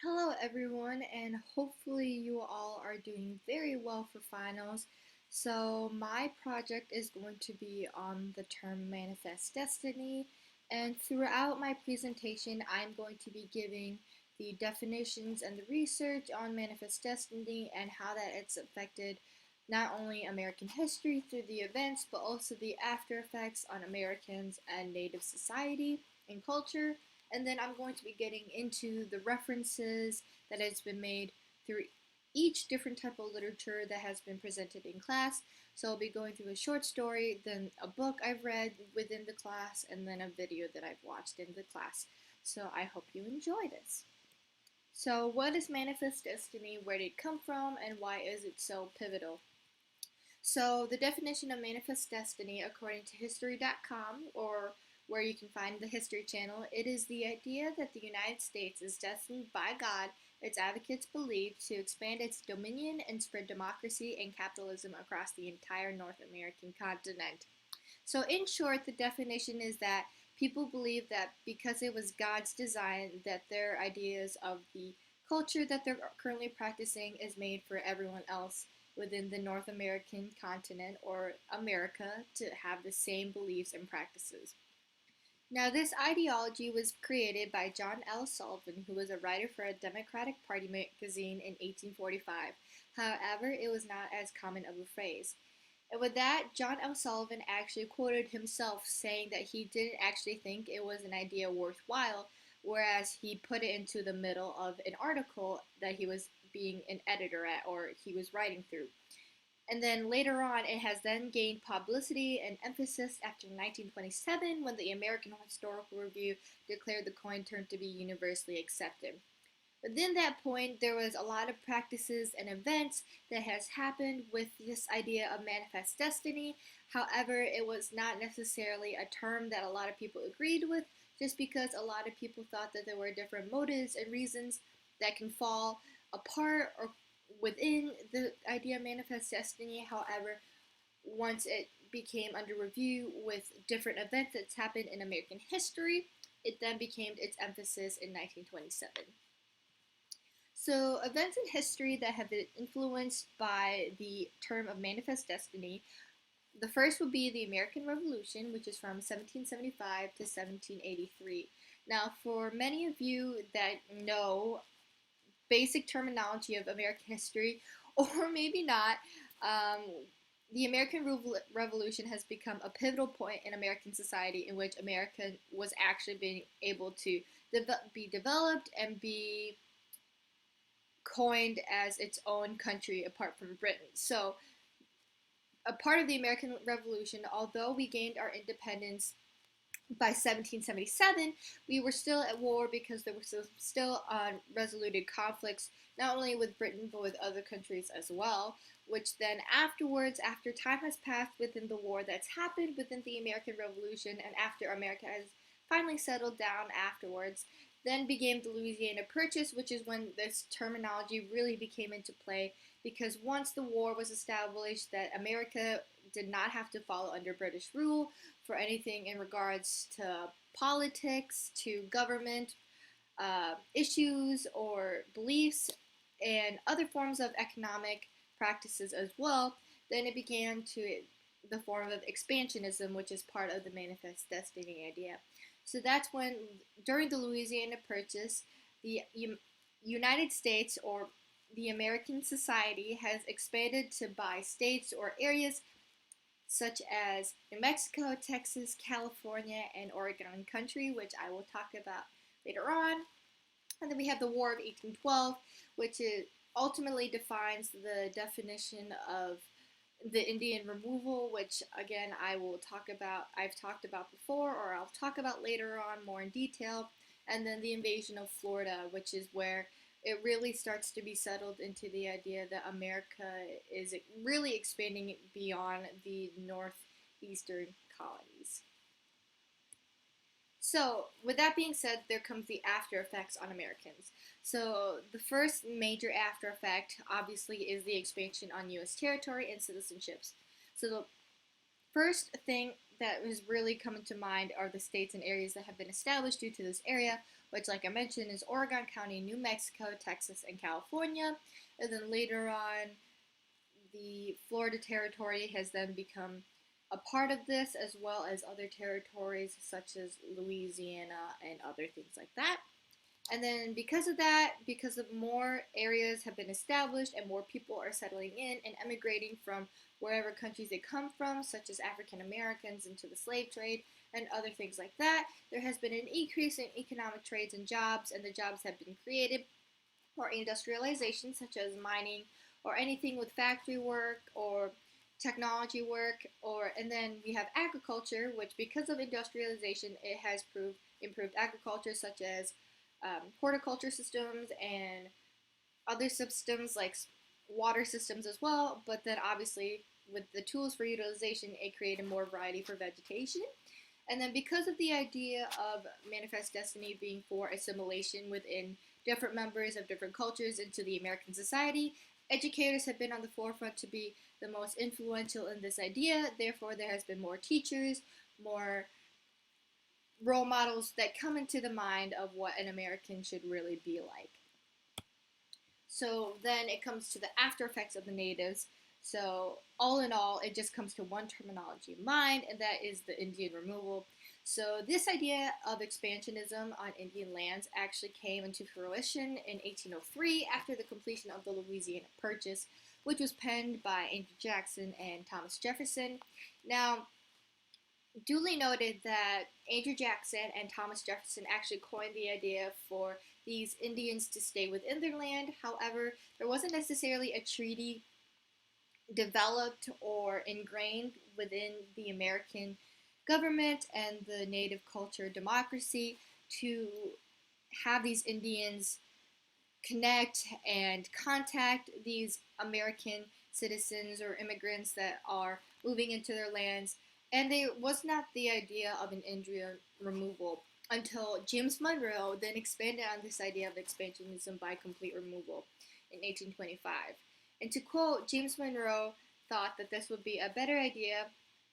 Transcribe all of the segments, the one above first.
Hello everyone, and hopefully you all are doing very well for finals. So my project is going to be on the term manifest destiny, and throughout my presentation I'm going to be giving the definitions and the research on manifest destiny and how that it's affected not only American history through the events but also the after effects on Americans and Native society and culture, and then I'm going to be getting into the references that has been made through each different type of literature that has been presented in class. So I'll be going through a short story, then a book I've read within the class, and then a video that I've watched in the class. So I hope you enjoy this. So what is manifest destiny? Where did it come from? And why is it so pivotal? So, the definition of manifest destiny, according to history.com, or where you can find the History Channel, it is the idea that the United States is destined by God, its advocates believe, to expand its dominion and spread democracy and capitalism across the entire North American continent. So, in short, the definition is that people believe that because it was God's design, that their ideas of the culture that they're currently practicing is made for everyone else within the North American continent or America to have the same beliefs and practices. Now, this ideology was created by John L. Sullivan, who was a writer for a Democratic Party magazine in 1845. However, it was not as common of a phrase. And with that, John L. Sullivan actually quoted himself saying that he didn't actually think it was an idea worthwhile, whereas he put it into the middle of an article that he was being an editor at or he was writing through. And then later on, it has then gained publicity and emphasis after 1927 when the American Historical Review declared the coin term to be universally accepted. Within that point, there was a lot of practices and events that has happened with this idea of manifest destiny. However, it was not necessarily a term that a lot of people agreed with, just because a lot of people thought that there were different motives and reasons that can fall apart or within the idea of manifest destiny. However, once it became under review with different events that's happened in American history, it then became its emphasis in 1927. So, events in history that have been influenced by the term of manifest destiny, the first would be the American Revolution, which is from 1775 to 1783. Now, for many of you that know basic terminology of American history, or maybe not, um, the American Revolution has become a pivotal point in American society in which America was actually being able to be developed and be coined as its own country apart from Britain. So, a part of the American Revolution, although we gained our independence by 1777, we were still at war because there were still unresoluted conflicts, not only with Britain but with other countries as well. Which then, afterwards, after time has passed within the war that's happened within the American Revolution, and after America has finally settled down afterwards, then began the Louisiana Purchase, which is when this terminology really became into play because once the war was established that America did not have to follow under British rule for anything in regards to politics, to government issues or beliefs, and other forms of economic practices as well, then it began to the form of expansionism, which is part of the manifest destiny idea. So that's when, during the Louisiana Purchase, the United States or the American society has expanded to buy states or areas such as New Mexico, Texas, California, and Oregon country, which I will talk about later on. And then we have the War of 1812, which ultimately defines the definition of the Indian removal, which again I've talked about before, or I'll talk about later on more in detail. And then the invasion of Florida, which is where it really starts to be settled into the idea that America is really expanding beyond the northeastern colonies. So, with that being said, there comes the after effects on Americans. So, the first major after effect, obviously, is the expansion on U.S. territory and citizenships. So, the first thing that is really coming to mind are the states and areas that have been established due to this area, which, like I mentioned, is Oregon County, New Mexico, Texas, and California. And then later on, the Florida territory has then become a part of this, as well as other territories such as Louisiana and other things like that. And then because of that, because of more areas have been established and more people are settling in and emigrating from wherever countries they come from, such as African Americans into the slave trade and other things like that, there has been an increase in economic trades and jobs, and the jobs have been created or industrialization, such as mining or anything with factory work or technology work, or and then we have agriculture, which because of industrialization, it has improved agriculture, such as horticulture systems and other systems like water systems as well. But then obviously with the tools for utilization, it created more variety for vegetation. And then because of the idea of manifest destiny being for assimilation within different members of different cultures into the American society, educators have been on the forefront to be the most influential in this idea. Therefore, there has been more teachers, more role models that come into the mind of what an American should really be like. So then it comes to the after effects of the natives. So all in all, it just comes to one terminology in mind, and that is the Indian removal. So this idea of expansionism on Indian lands actually came into fruition in 1803 after the completion of the Louisiana Purchase, which was penned by Andrew Jackson and Thomas Jefferson. Now, duly noted that Andrew Jackson and Thomas Jefferson actually coined the idea for these Indians to stay within their land. However, there wasn't necessarily a treaty developed or ingrained within the American government and the native culture democracy to have these Indians connect and contact these American citizens or immigrants that are moving into their lands. And there was not the idea of an Indian removal until James Monroe then expanded on this idea of expansionism by complete removal in 1825. And to quote, James Monroe thought that this would be a better idea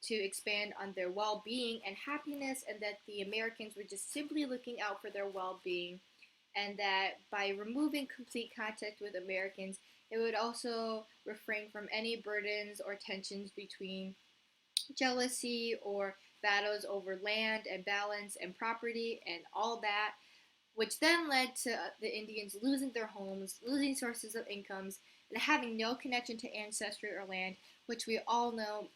to expand on their well-being and happiness, and that the Americans were just simply looking out for their well-being, and that by removing complete contact with Americans, it would also refrain from any burdens or tensions between jealousy or battles over land and balance and property and all that, which then led to the Indians losing their homes, losing sources of incomes, and having no connection to ancestry or land, which we all know,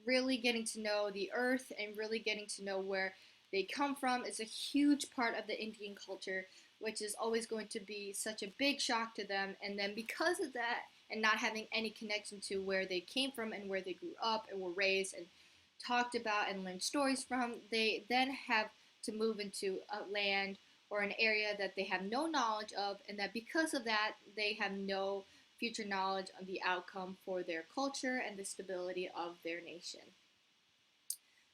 really getting to know the earth and really getting to know where they come from is a huge part of the Indian culture, which is always going to be such a big shock to them. And then because of that, and not having any connection to where they came from and where they grew up and were raised and talked about and learned stories from, they then have to move into a land or an area that they have no knowledge of, and that because of that, they have no future knowledge of the outcome for their culture and the stability of their nation.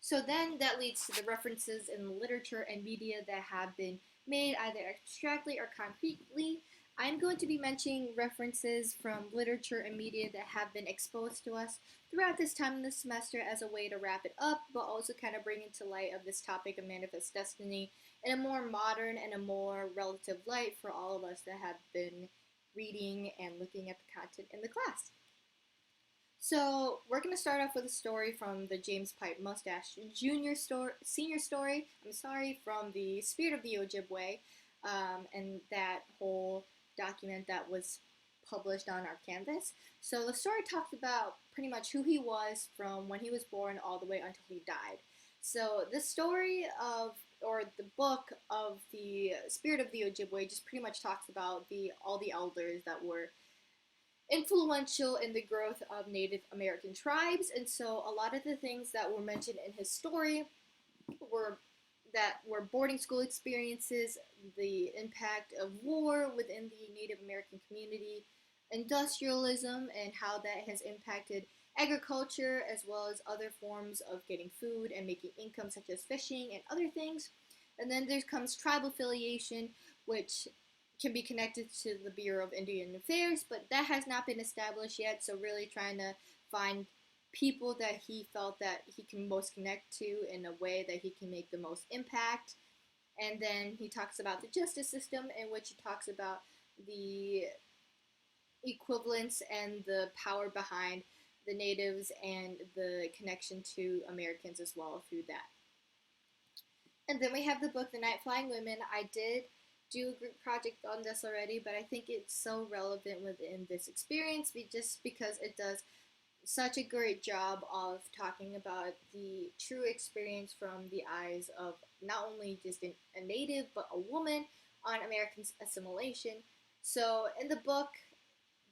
So then that leads to the references in literature and media that have been made either abstractly or concretely. I'm going to be mentioning references from literature and media that have been exposed to us throughout this time in the semester as a way to wrap it up, but also kind of bring into light of this topic of manifest destiny in a more modern and a more relative light for all of us that have been reading and looking at the content in the class. So we're going to start off with a story from the James Pipe Mustache Senior story, from the Spirit of the Ojibwe, and that whole document that was published on our canvas. So the story talks about pretty much who he was from when he was born all the way until he died. So the story of, or the book of the Spirit of the Ojibwe just pretty much talks about all the elders that were influential in the growth of Native American tribes. And so a lot of the things that were mentioned in his story were boarding school experiences, the impact of war within the Native American community, industrialism and how that has impacted agriculture, as well as other forms of getting food and making income, such as fishing and other things. And then there comes tribal affiliation, which can be connected to the Bureau of Indian Affairs, but that has not been established yet. So really trying to find people that he felt that he can most connect to in a way that he can make the most impact. And then he talks about the justice system, in which he talks about the equivalence and the power behind the natives and the connection to Americans as well through that. And then we have the book The Night Flying Women. I did do a group project on this already, but I think it's so relevant within this experience just because it does such a great job of talking about the true experience from the eyes of not only just a native but a woman on American assimilation. So in the book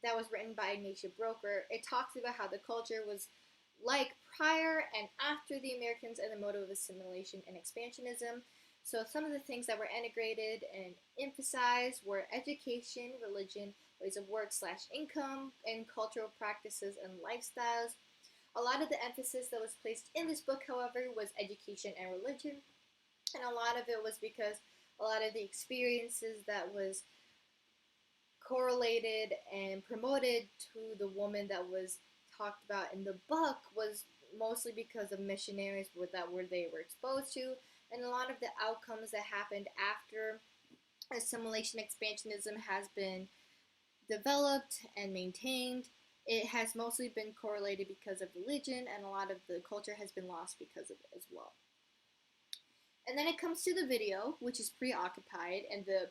that was written by Ignatia Broker, it talks about how the culture was like prior and after the Americans and the mode of assimilation and expansionism. So some of the things that were integrated and emphasized were education, religion, ways of work slash income, and cultural practices and lifestyles. A lot of the emphasis that was placed in this book, however, was education and religion. And a lot of it was because a lot of the experiences that was correlated and promoted to the woman that was talked about in the book was mostly because of missionaries that were they were exposed to, and a lot of the outcomes that happened after assimilation expansionism has been developed and maintained. It has mostly been correlated because of religion, and a lot of the culture has been lost because of it as well. And then it comes to the video, which is preoccupied, and the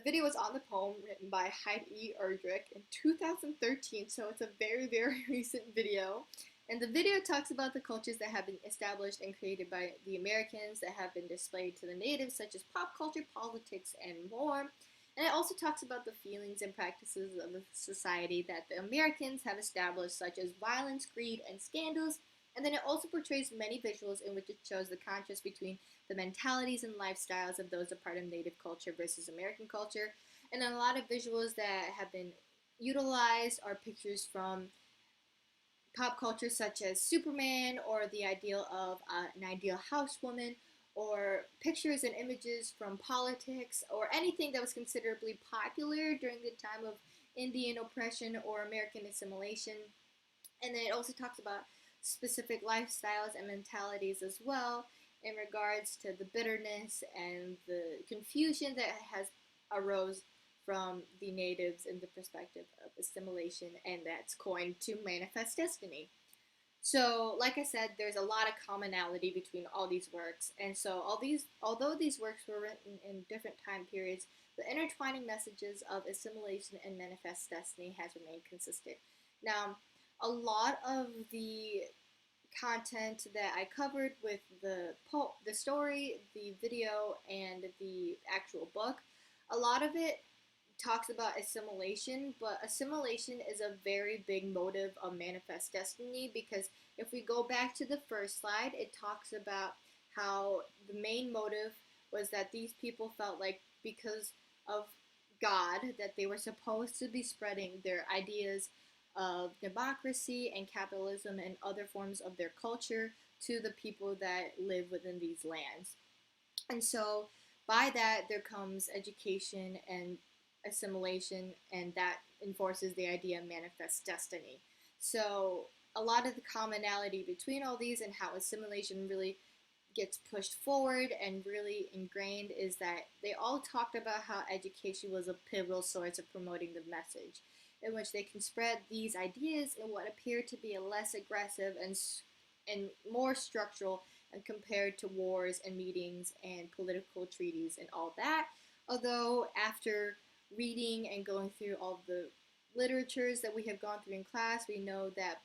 video was on the poem written by Heidi Erdrich in 2013, so it's a very, very recent video. And the video talks about the cultures that have been established and created by the Americans that have been displayed to the natives, such as pop culture, politics, and more. And it also talks about the feelings and practices of the society that the Americans have established, such as violence, greed, and scandals. And then it also portrays many visuals in which it shows the contrast between the mentalities and lifestyles of those a part of native culture versus American culture. And a lot of visuals that have been utilized are pictures from pop culture such as Superman or the ideal of an ideal housewoman, or pictures and images from politics or anything that was considerably popular during the time of Indian oppression or American assimilation. And then it also talks about specific lifestyles and mentalities as well in regards to the bitterness and the confusion that has arose from the natives in the perspective of assimilation, and that's coined to manifest destiny. So, like I said, there's a lot of commonality between all these works, and so although these works were written in different time periods, the intertwining messages of assimilation and manifest destiny has remained consistent. Now, a lot of the content that I covered with the story, the video, and the actual book, a lot of it talks about assimilation, but assimilation is a very big motive of manifest destiny, because if we go back to the first slide, it talks about how the main motive was that these people felt like because of God that they were supposed to be spreading their ideas of democracy and capitalism and other forms of their culture to the people that live within these lands. And so by that there comes education and assimilation, and that enforces the idea of manifest destiny. So a lot of the commonality between all these and how assimilation really gets pushed forward and really ingrained is that they all talked about how education was a pivotal source of promoting the message, in which they can spread these ideas in what appeared to be a less aggressive and more structural and compared to wars and meetings and political treaties and all that. Although after reading and going through all the literatures that we have gone through in class, we know that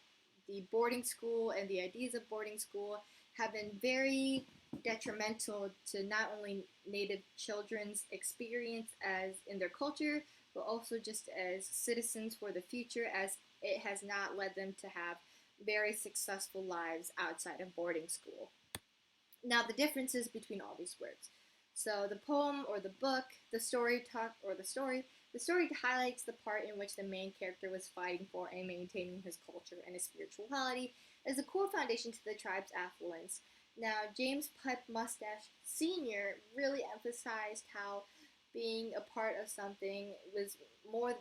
the boarding school and the ideas of boarding school have been very detrimental to not only Native children's experience as in their culture, but also just as citizens for the future, as it has not led them to have very successful lives outside of boarding school. Now, the differences between all these works. So the poem or the book, the story highlights the part in which the main character was fighting for and maintaining his culture and his spirituality as a core foundation to the tribe's affluence. Now, James Pipe Mustache Sr. really emphasized how being a part of something was more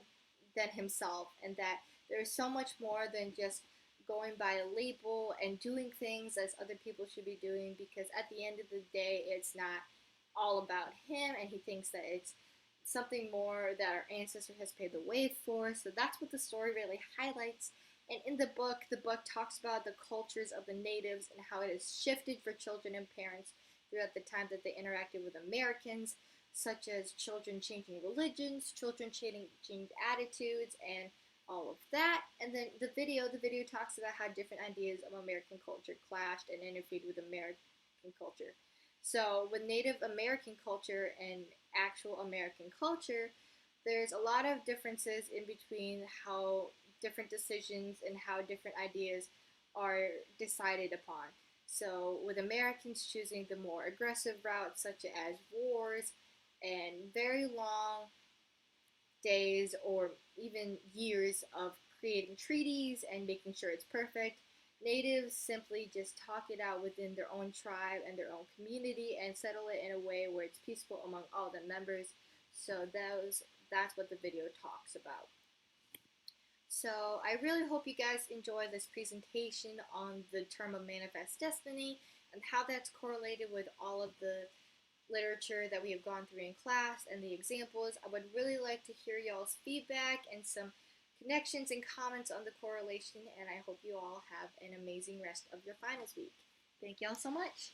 than himself, and that there's so much more than just going by a label and doing things as other people should be doing, because at the end of the day, it's not all about him, and he thinks that it's something more that our ancestor has paved the way for. So that's what the story really highlights. And in the book talks about the cultures of the natives and how it has shifted for children and parents throughout the time that they interacted with Americans, such as children changing religions, children changing attitudes, and all of that. And then the video talks about how different ideas of American culture clashed and interfered with American culture. So with Native American culture and actual American culture, there's a lot of differences in between how different decisions and how different ideas are decided upon. So with Americans choosing the more aggressive route, such as wars and very long days or even years of creating treaties and making sure it's perfect. Natives simply just talk it out within their own tribe and their own community and settle it in a way where it's peaceful among all the members. So that's what the video talks about. So I really hope you guys enjoy this presentation on the term of manifest destiny and how that's correlated with all of the literature that we have gone through in class and the examples. I would really like to hear y'all's feedback and some connections and comments on the correlation, and I hope you all have an amazing rest of your finals week. Thank y'all so much.